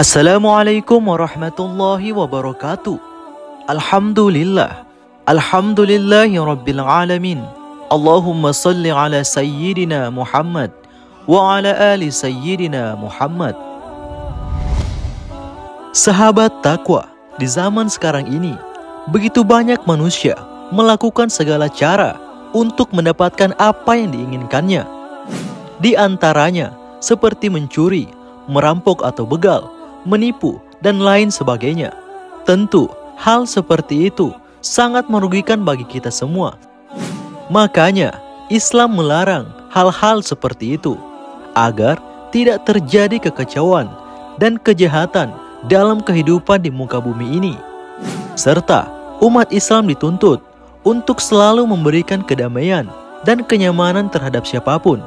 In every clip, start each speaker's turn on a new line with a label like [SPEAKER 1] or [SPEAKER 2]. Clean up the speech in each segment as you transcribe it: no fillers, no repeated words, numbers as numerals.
[SPEAKER 1] Assalamualaikum warahmatullahi wabarakatuh. Alhamdulillah. Alhamdulillahi rabbil alamin. Allahumma salli ala sayyidina Muhammad wa ala ali sayyidina Muhammad. Sahabat takwa, di zaman sekarang ini begitu banyak manusia melakukan segala cara untuk mendapatkan apa yang diinginkannya. Di antaranya seperti mencuri, merampok atau begal, menipu, dan lain sebagainya. Tentu hal seperti itu sangat merugikan bagi kita semua. Makanya Islam melarang hal-hal seperti itu agar tidak terjadi kekacauan dan kejahatan dalam kehidupan di muka bumi ini. Serta umat Islam dituntut untuk selalu memberikan kedamaian dan kenyamanan terhadap siapapun.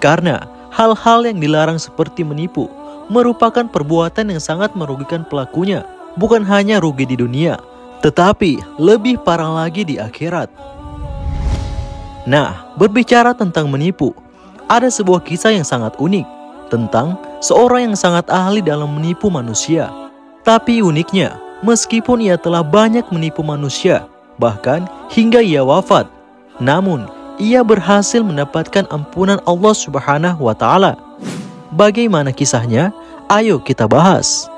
[SPEAKER 1] Karena hal-hal yang dilarang seperti menipu merupakan perbuatan yang sangat merugikan pelakunya. Bukan hanya rugi di dunia, tetapi lebih parah lagi di akhirat. Nah, berbicara tentang menipu, ada sebuah kisah yang sangat unik tentang seorang yang sangat ahli dalam menipu manusia. Tapi uniknya, meskipun ia telah banyak menipu manusia, bahkan hingga ia wafat, namun ia berhasil mendapatkan ampunan Allah Subhanahu wa Ta'ala. Bagaimana kisahnya? Ayo kita bahas.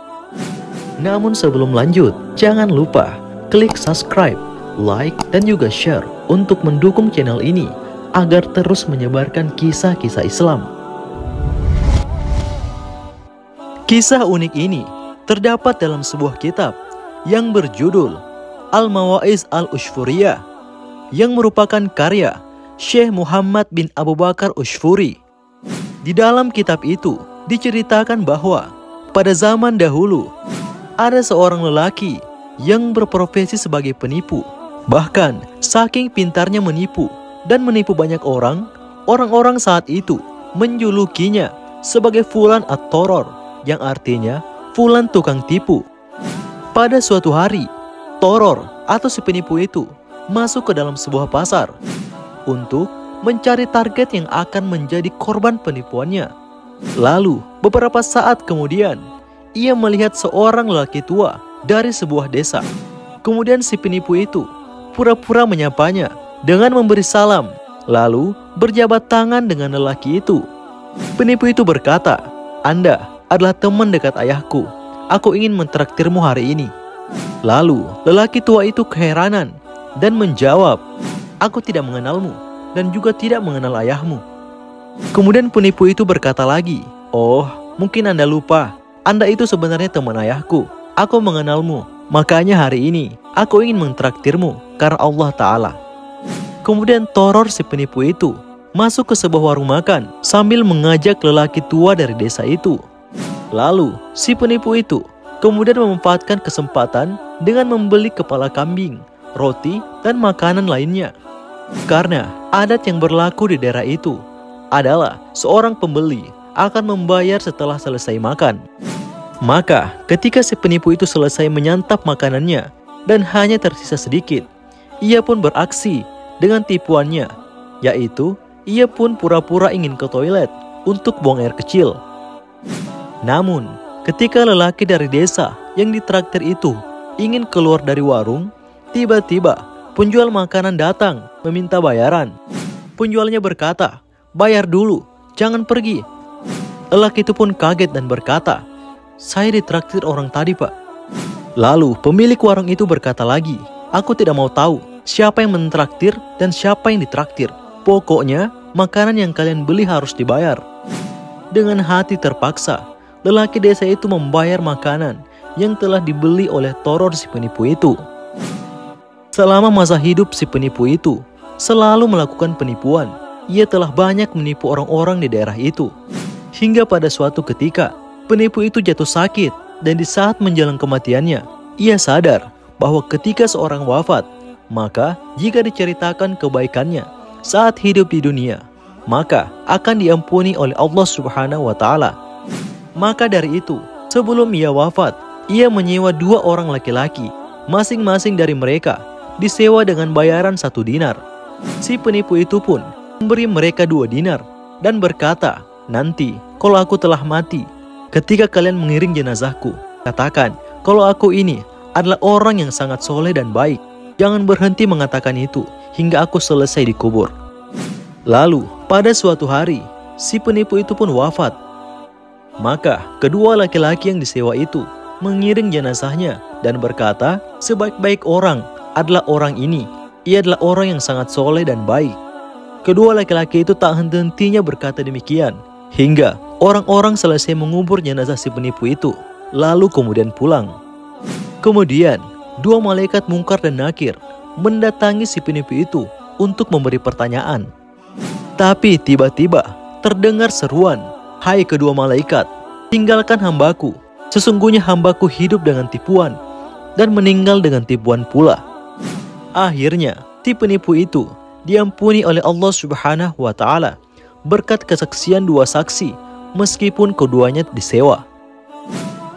[SPEAKER 1] Namun sebelum lanjut, jangan lupa klik subscribe, like, dan juga share untuk mendukung channel ini agar terus menyebarkan kisah-kisah Islam. Kisah unik ini terdapat dalam sebuah kitab yang berjudul Al-Mawa'iz Al-Ushfuriyah, yang merupakan karya Syekh Muhammad bin Abu Bakar Ushfuri. Di dalam kitab itu diceritakan bahwa pada zaman dahulu ada seorang lelaki yang berprofesi sebagai penipu. Bahkan saking pintarnya menipu dan menipu banyak orang, orang-orang saat itu menjulukinya sebagai Fulan at-Toror, yang artinya Fulan tukang tipu. Pada suatu hari, Toror atau si penipu itu masuk ke dalam sebuah pasar untuk mencari target yang akan menjadi korban penipuannya. Lalu beberapa saat kemudian ia melihat seorang lelaki tua dari sebuah desa. Kemudian si penipu itu pura-pura menyapanya dengan memberi salam, lalu berjabat tangan dengan lelaki itu. Penipu itu berkata, "Anda adalah teman dekat ayahku. Aku ingin mentraktirmu hari ini." Lalu lelaki tua itu keheranan dan menjawab, "Aku tidak mengenalmu dan juga tidak mengenal ayahmu." Kemudian penipu itu berkata lagi, "Oh, mungkin Anda lupa. Anda itu sebenarnya teman ayahku. Aku mengenalmu. Makanya hari ini aku ingin mentraktirmu karena Allah Ta'ala." Kemudian Toror si penipu itu masuk ke sebuah warung makan sambil mengajak lelaki tua dari desa itu. Lalu si penipu itu kemudian memanfaatkan kesempatan dengan membeli kepala kambing, roti, dan makanan lainnya. Karena adat yang berlaku di daerah itu adalah seorang pembeli akan membayar setelah selesai makan. Maka ketika si penipu itu selesai menyantap makanannya dan hanya tersisa sedikit, ia pun beraksi dengan tipuannya, yaitu ia pun pura-pura ingin ke toilet untuk buang air kecil. Namun ketika lelaki dari desa yang ditraktir itu ingin keluar dari warung, tiba-tiba penjual makanan datang meminta bayaran. Penjualnya berkata, "Bayar dulu, jangan pergi." Lelaki itu pun kaget dan berkata, "Saya ditraktir orang tadi, Pak." Lalu pemilik warung itu berkata lagi, "Aku tidak mau tahu siapa yang mentraktir dan siapa yang ditraktir. Pokoknya makanan yang kalian beli harus dibayar." Dengan hati terpaksa, lelaki desa itu membayar makanan yang telah dibeli oleh Toror si penipu itu. Selama masa hidup si penipu itu selalu melakukan penipuan. Ia telah banyak menipu orang-orang di daerah itu. Hingga pada suatu ketika, penipu itu jatuh sakit, dan di saat menjelang kematiannya, ia sadar bahwa ketika seorang wafat, maka jika diceritakan kebaikannya saat hidup di dunia, maka akan diampuni oleh Allah Subhanahu wa Ta'ala. Maka dari itu, sebelum ia wafat, ia menyewa 2 orang laki-laki, masing-masing dari mereka disewa dengan bayaran 1 dinar. Si penipu itu pun memberi mereka 2 dinar dan berkata, "Nanti kalau aku telah mati, ketika kalian mengiring jenazahku, katakan kalau aku ini adalah orang yang sangat soleh dan baik. Jangan berhenti mengatakan itu hingga aku selesai dikubur." Lalu pada suatu hari, si penipu itu pun wafat. Maka kedua laki-laki yang disewa itu mengiring jenazahnya dan berkata, "Sebaik-baik orang adalah orang ini. Ia adalah orang yang sangat soleh dan baik." Kedua laki-laki itu tak henti-hentinya berkata demikian hingga orang-orang selesai mengubur jenazah si penipu itu, lalu kemudian pulang. Kemudian dua malaikat Mungkar dan Nakir mendatangi si penipu itu untuk memberi pertanyaan. Tapi tiba-tiba terdengar seruan, "Hai kedua malaikat, tinggalkan hambaku. Sesungguhnya hambaku hidup dengan tipuan dan meninggal dengan tipuan pula." Akhirnya si penipu itu diampuni oleh Allah Subhanahu wa Ta'ala berkat kesaksian dua saksi meskipun keduanya disewa.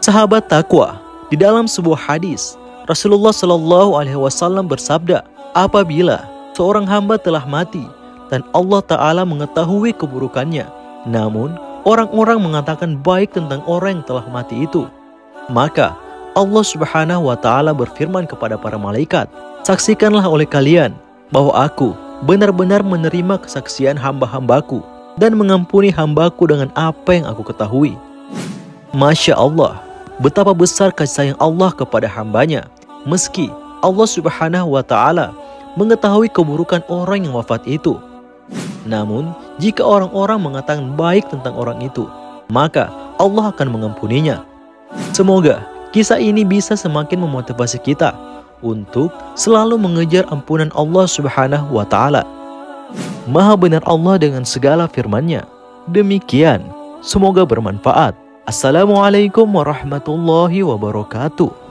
[SPEAKER 1] Sahabat takwa, di dalam sebuah hadis Rasulullah Shallallahu Alaihi Wasallam bersabda, apabila seorang hamba telah mati dan Allah Ta'ala mengetahui keburukannya, namun orang-orang mengatakan baik tentang orang yang telah mati itu, maka Allah Subhanahu wa Ta'ala berfirman kepada para malaikat, "Saksikanlah oleh kalian bahwa aku benar-benar menerima kesaksian hamba-hambaku dan mengampuni hambaku dengan apa yang aku ketahui." Masya Allah, betapa besar kasih sayang Allah kepada hambanya. Meski Allah Subhanahu wa Ta'ala mengetahui keburukan orang yang wafat itu, namun jika orang-orang mengatakan baik tentang orang itu, maka Allah akan mengampuninya. Semoga kisah ini bisa semakin memotivasi kita untuk selalu mengejar ampunan Allah Subhanahu wa Ta'ala. Maha benar Allah dengan segala firman-Nya. Demikian, semoga bermanfaat. Assalamualaikum warahmatullahi wabarakatuh.